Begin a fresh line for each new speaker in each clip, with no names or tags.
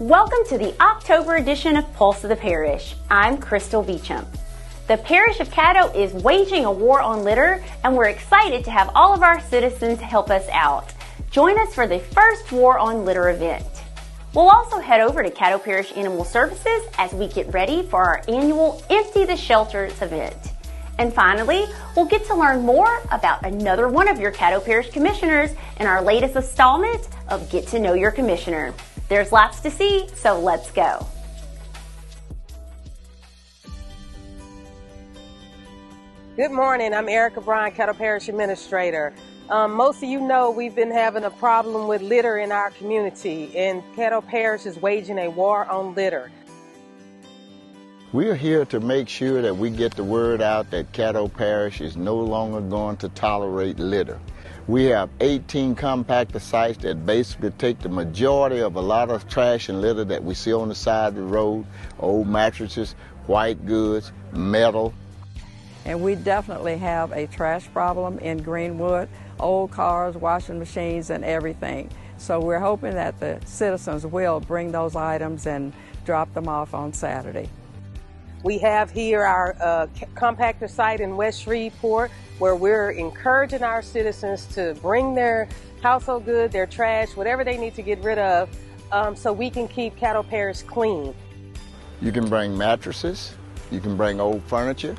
Welcome to the October edition of Pulse of the Parish. I'm Crystal Beecham. The parish of Caddo is waging a war on litter, and we're excited to have all of our citizens help us out. Join us for the first War on Litter event. We'll also head over to Caddo Parish Animal Services as we get ready for our annual Empty the Shelters event. And finally, we'll get to learn more about another one of your Caddo Parish commissioners in our latest installment of Get to Know Your Commissioner. There's lots to see, so let's go.
Good morning, I'm Erica Bryan, Caddo Parish Administrator. Most of you know we've been having a problem with litter in our community, and Caddo Parish is waging a war on litter.
We're here to make sure that we get the word out that Caddo Parish is no longer going to tolerate litter. We have 18 compactor sites that basically take the majority of a lot of trash and litter that we see on the side of the road, old mattresses, white goods, metal.
And we definitely have a trash problem in Greenwood, old cars, washing machines, and everything. So we're hoping that the citizens will bring those items and drop them off on Saturday.
We have here our compactor site in West Shreveport, where we're encouraging our citizens to bring their household goods, their trash, whatever they need to get rid of, so we can keep Caddo Parish clean.
You can bring mattresses, you can bring old furniture,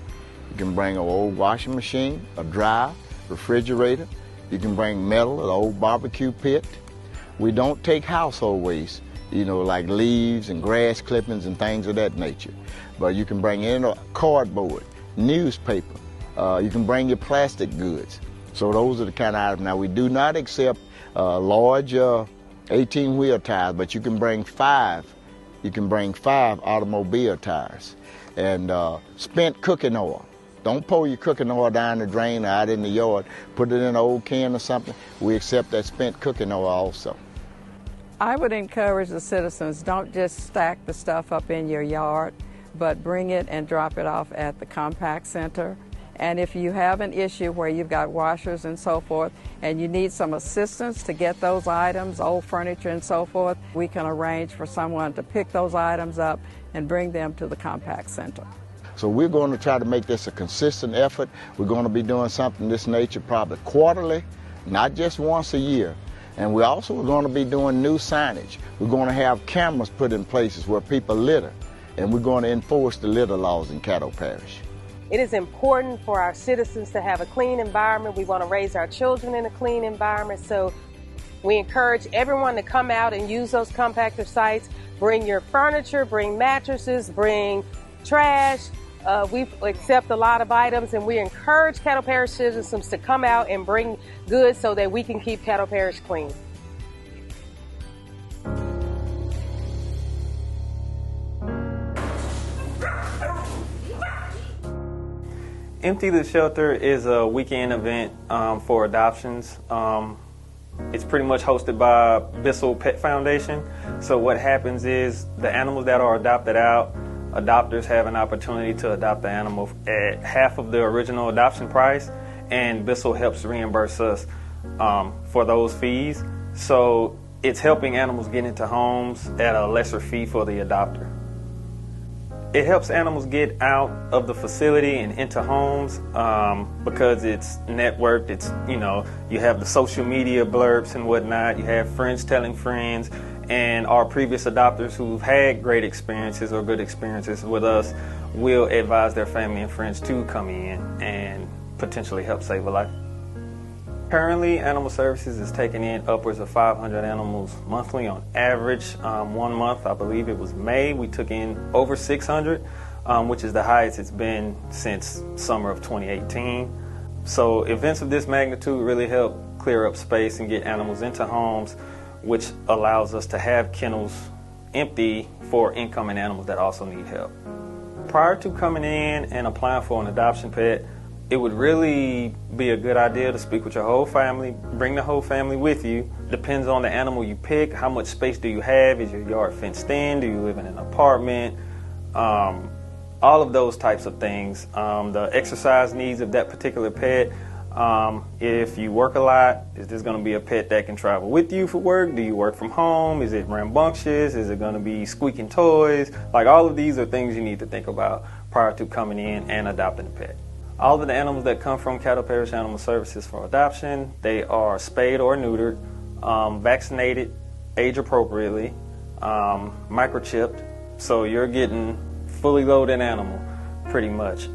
you can bring an old washing machine, a dryer, refrigerator, you can bring metal, an old barbecue pit. We don't take household waste, like leaves and grass clippings and things of that nature. But you can bring in cardboard, newspaper, you can bring your plastic goods. So those are the kind of items. Now, we do not accept large 18-wheel tires, but you can bring 5. You can bring 5 automobile tires. And spent cooking oil. Don't pour your cooking oil down the drain or out in the yard. Put it in an old can or something. We accept that spent cooking oil also.
I would encourage the citizens, don't just stack the stuff up in your yard, but bring it and drop it off at the compact center. And if you have an issue where you've got washers and so forth, and you need some assistance to get those items, old furniture and so forth, we can arrange for someone to pick those items up and bring them to the compact center.
So we're going to try to make this a consistent effort. We're going to be doing something of this nature probably quarterly, not just once a year. And we're also going to be doing new signage. We're going to have cameras put in places where people litter, and we're going to enforce the litter laws in Caddo Parish.
It is important for our citizens to have a clean environment. We want to raise our children in a clean environment, so we encourage everyone to come out and use those compactor sites. Bring your furniture, bring mattresses, bring trash. We accept a lot of items, and we encourage Caddo Parish citizens to come out and bring goods so that we can keep Caddo Parish clean.
Empty the Shelter is a weekend event for adoptions. It's pretty much hosted by Bissell Pet Foundation. So what happens is the animals that are adopted out, adopters have an opportunity to adopt the animal at half of the original adoption price, and Bissell helps reimburse us for those fees. So it's helping animals get into homes at a lesser fee for the adopter. It helps animals get out of the facility and into homes because it's networked. It's, you have the social media blurbs and whatnot. You have friends telling friends, and our previous adopters who've had great experiences or good experiences with us will advise their family and friends to come in and potentially help save a life. Currently, Animal Services is taking in upwards of 500 animals monthly on average. 1 month, I believe it was May, we took in over 600, which is the highest it's been since summer of 2018. So events of this magnitude really help clear up space and get animals into homes, which allows us to have kennels empty for incoming animals that also need help. Prior to coming in and applying for an adoption pet, it would really be a good idea to speak with your whole family, bring the whole family with you. Depends on the animal you pick, how much space do you have, is your yard fenced in, do you live in an apartment, all of those types of things. The exercise needs of that particular pet, If you work a lot, is this going to be a pet that can travel with you for work? Do you work from home? Is it rambunctious? Is it going to be squeaking toys? Like, all of these are things you need to think about prior to coming in and adopting a pet. All of the animals that come from Caddo Parish Animal Services for adoption, they are spayed or neutered, vaccinated, age appropriately, microchipped, so you're getting fully loaded animal pretty much.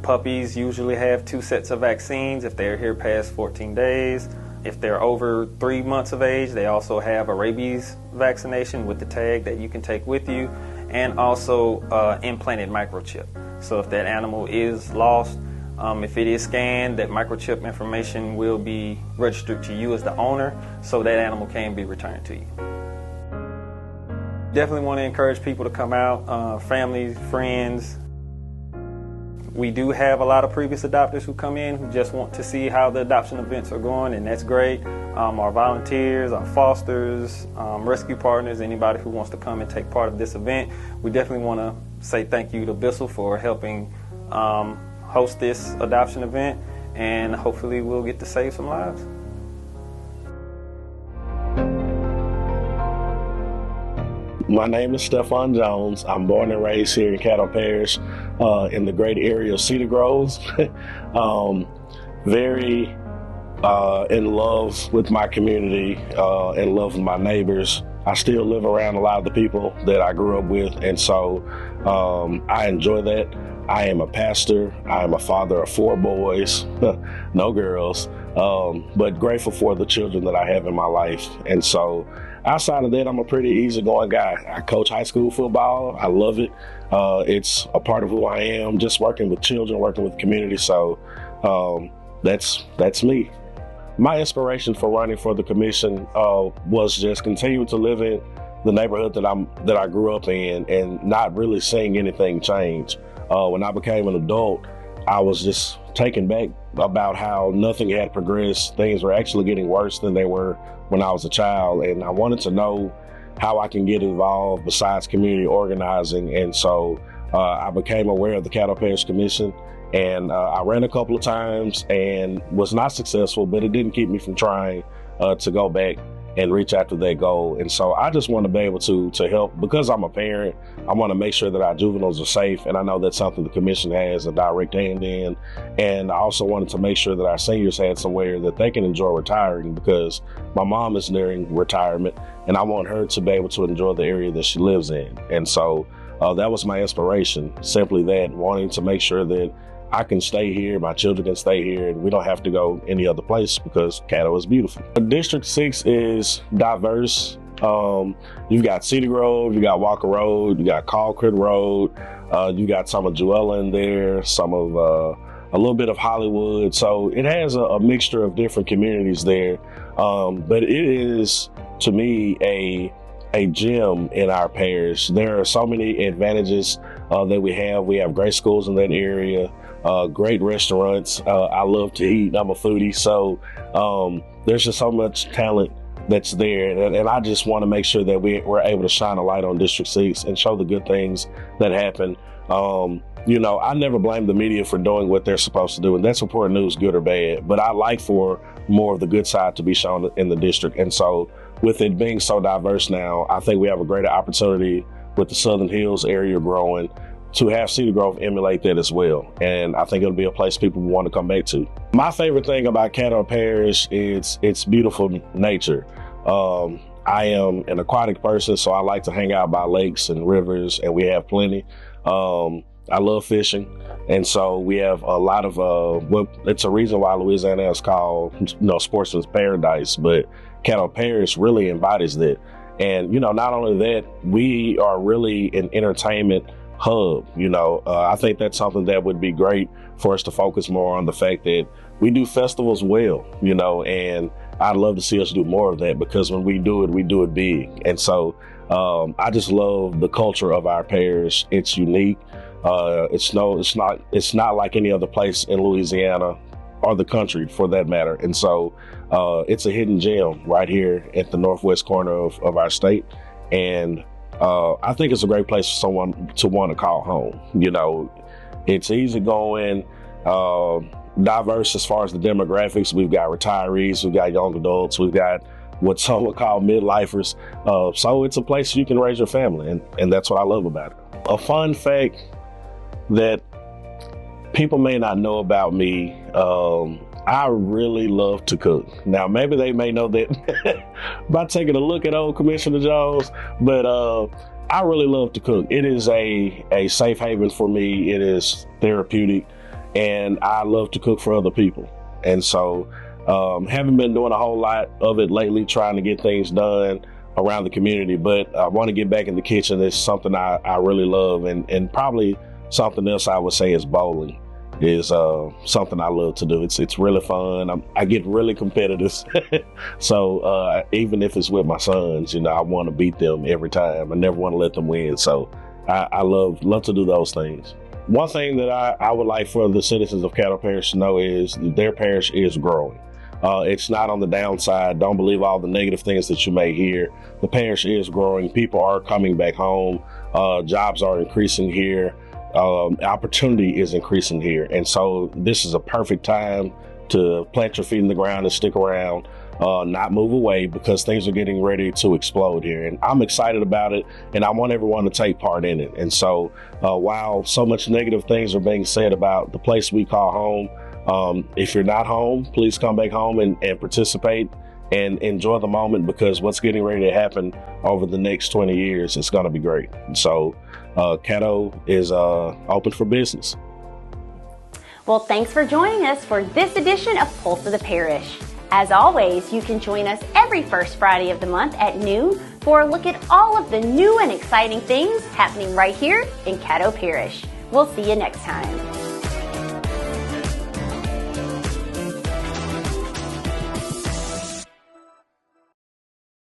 Puppies usually have 2 sets of vaccines if they're here past 14 days. If they're over 3 months of age, they also have a rabies vaccination with the tag that you can take with you, and also implanted microchip. So if that animal is lost, if it is scanned, that microchip information will be registered to you as the owner, so that animal can be returned to you. Definitely want to encourage people to come out, families, friends. We do have a lot of previous adopters who come in who just want to see how the adoption events are going, and that's great. Our volunteers, our fosters, rescue partners, anybody who wants to come and take part of this event, we definitely want to say thank you to Bissell for helping host this adoption event, and hopefully we'll get to save some lives.
My name is Stephon Jones. I'm born and raised here in Caddo Parish in the great area of Cedar Groves. Very in love with my community, in love with my neighbors. I still live around a lot of the people that I grew up with, and so I enjoy that. I am a pastor. I am a father of 4 boys, no girls, but grateful for the children that I have in my life. And so outside of that, I'm a pretty easygoing guy. I coach high school football. I love it. It's a part of who I am, just working with children, working with the community. So that's me. My inspiration for running for the commission was just continuing to live in the neighborhood that I grew up in and not really seeing anything change. When I became an adult, I was just taken back about how nothing had progressed. Things were actually getting worse than they were when I was a child, and I wanted to know how I can get involved besides community organizing. And so I became aware of the Caddo Parish Commission, and I ran a couple of times and was not successful, but it didn't keep me from trying to go back and reach after that goal. And so I just want to be able to help. Because I'm a parent, I want to make sure that our juveniles are safe, and I know that's something the commission has a direct hand in. And I also wanted to make sure that our seniors had somewhere that they can enjoy retiring, because my mom is nearing retirement and I want her to be able to enjoy the area that she lives in. And so that was my inspiration, simply that, wanting to make sure that I can stay here, my children can stay here, and we don't have to go any other place because Caddo is beautiful. District 6 is diverse. You've got Cedar Grove, you got Walker Road, you got Colquitt Road, you got some of Jewella in there, some of a little bit of Hollywood. So it has a mixture of different communities there. But it is, to me, a gem in our parish. There are so many advantages that we have. We have great schools in that area. Great restaurants. I love to eat. I'm a foodie. So there's just so much talent that's there. And I just want to make sure that we're able to shine a light on District 6 and show the good things that happen. You know, I never blame the media for doing what they're supposed to do, and that's reporting news, good or bad. But I like for more of the good side to be shown in the district. And so with it being so diverse now, I think we have a greater opportunity with the Southern Hills area growing to have Cedar Grove emulate that as well. And I think it'll be a place people will want to come back to. My favorite thing about Caddo Parish is its beautiful nature. I am an aquatic person, so I like to hang out by lakes and rivers, and we have plenty. I love fishing, and so we have a lot of, it's a reason why Louisiana is called, sportsman's paradise, but Caddo Parish really embodies that. And, not only that, we are really an entertainment hub. I think that's something that would be great for us to focus more on, the fact that we do festivals well, and I'd love to see us do more of that, because when we do it big. And so I just love the culture of our parish. It's unique. It's not like any other place in Louisiana or the country for that matter. And so it's a hidden gem right here at the northwest corner of our state. And I think it's a great place for someone to want to call home. It's easy going. diverse as far as the demographics. We've got retirees, we've got young adults, we've got what some would call midlifers. So it's a place you can raise your family, and that's what I love about it. A fun fact that people may not know about me, I really love to cook. Now, maybe they may know that by taking a look at old Commissioner Jones, but I really love to cook. It is a safe haven for me. It is therapeutic, and I love to cook for other people. And so haven't been doing a whole lot of it lately, trying to get things done around the community, but I want to get back in the kitchen. It's something I really love, and probably something else I would say is bowling is something I love to do. It's really fun. I get really competitive. So even if it's with my sons, I want to beat them every time. I never want to let them win. So I love to do those things. One thing that I would like for the citizens of Caddo Parish to know is that their parish is growing. It's not on the downside. Don't believe all the negative things that you may hear. The parish is growing. People are coming back home. Jobs are increasing here. Opportunity is increasing here. And so this is a perfect time to plant your feet in the ground and stick around, not move away, because things are getting ready to explode here. And I'm excited about it, and I want everyone to take part in it. And so while so much negative things are being said about the place we call home, if you're not home, please come back home and participate and enjoy the moment, because what's getting ready to happen over the next 20 years is going to be great. So Caddo is open for business.
Well, thanks for joining us for this edition of Pulse of the Parish. As always, you can join us every first Friday of the month at noon for a look at all of the new and exciting things happening right here in Caddo Parish. We'll see you next time.